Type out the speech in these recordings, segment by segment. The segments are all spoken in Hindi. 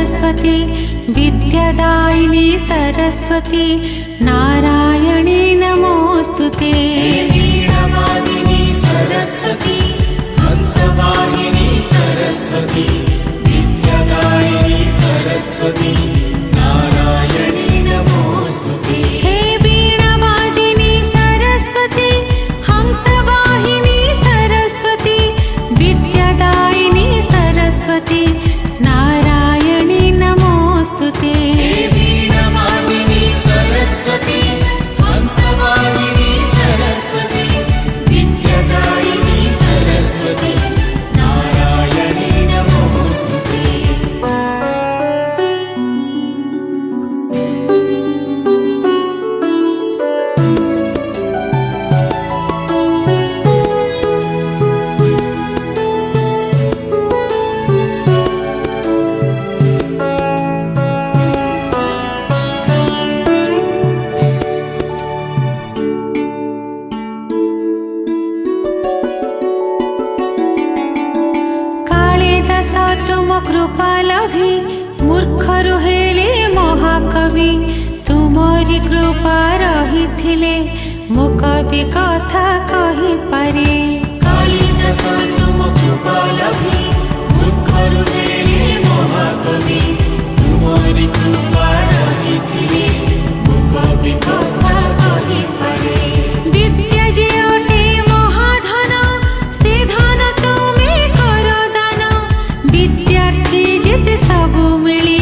सरस्वती विद्यादायिनी सरस्वती नारायणी नमोस्तुते। वीणावादिनी सरस्वती हंसवाहिनी सरस्वती विद्यादायिनी सरस्वती नारायणी नमोस्तुते। हे वीणावादिनी सरस्वती हंसवाहिनी सरस्वती विद्यादायिनी सरस्वती नारायणी नमोस्तुते। वीणावादिनी सरस्वती हंसवाहिनी सरस्वती विद्यादायिनी सरस्वती नारायणी नमोस्तुते। कृपालभि मूर्खरु हेले महाकवि तुमरी कृपा रहिथिले मो कवि कथा कहि पारे। कालिदास तुम कृपालभि मूर्खरु हेले महाकवि तुमरी कृपा रहिथिले मो कवि कथा कहि पारे। विद्या जे अटे महाधन से धन तुमे कर दान विद्यार्थी जेते सबु मिली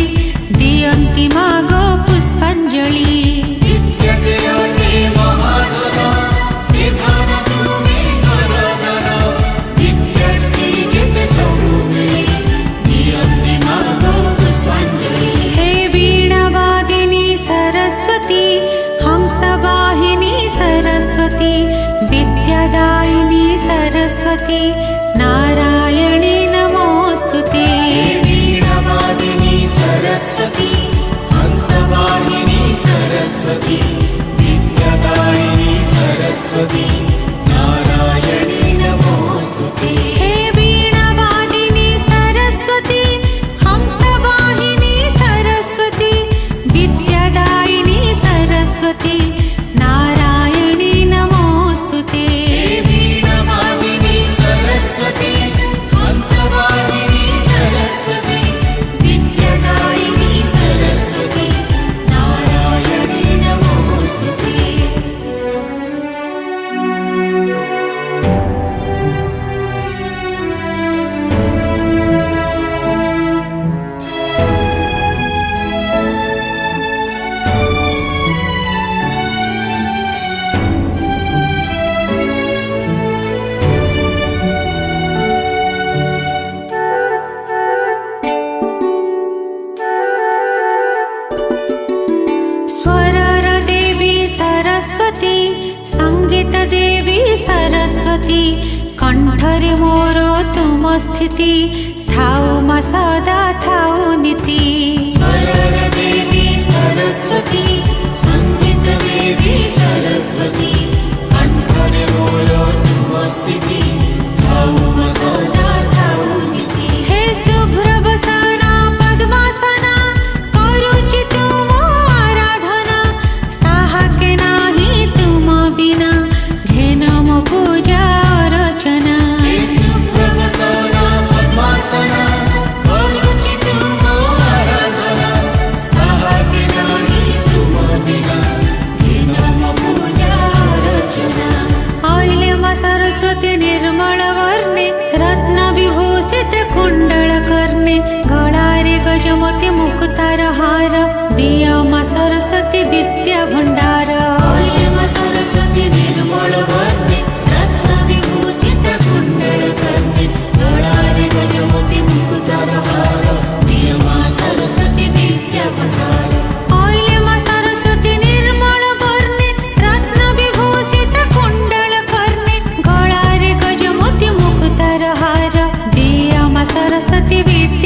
दियंती मागो पुष्पांजलि। विद्या जे अटे महाधन से धन तुमे कर दान विद्यार्थी जेते सबु मिली दियंती मागो पुष्पांजलि। हे वीणावादिनी सरस्वती हंसवाहिनी सरस्वती विद्यादायिनी सरस्वती नारायणी नमोस्तुते। वीणावादिनी सरस्वती हंसवाहिनी सरस्वती विद्यादायिनी सरस्वती नारायणी नमोस्तुते। हे वीणावादिनी सरस्वती हंसवाहिनी सरस्वती विद्यादायिनी सरस्वती नारायणी नमोस्तुते। वीणावादिनी सरस्वती हंसवाहिनी सरस्वती विद्यादायिनी सरस्वती नारायणी नमोस्तुते। स्वरर देवी सरस्वती संगीत देवी सरस्वती कंठरे मोर तुम स्थिति थाउ मा सदा थाउ नीति। स्वरर देवी सरस्वती संगीत देवी सरस्वती कंठरे मोर तुम स्थिति थाउ मा सदा थाउ नीति। हे शुभ्रवसना पद्मासना करुचि तुम आराधना साहके नाही तुम बिना घेन मो पूजा अर्चना। हे सुप्रभसना पद्मासना करुचि तुम आराधना साहके नाही तुम बिना घेन मो पूजा अर्चना। आइले मा सरस्वती निर्मल वर्णे रत्न विभूषित कुंडल कर्णे गळारे गजमोती मुकुतार हार दिय मा सरस्वती विद्या भंडार। आइले मा सरस्वती निर्मल वर्णे रत्न विभूषित कुंडल कर्णे गळारे गजमोती मुकुतार हार दिय मा सरस्वती विद्या भंडार। आइले मा सरस्वती निर्मल वर्णे रत्न विभूषित कुंडल कर्णे गळारे गजमोती मुकुतार हार दिय मा सरस्वती विद्या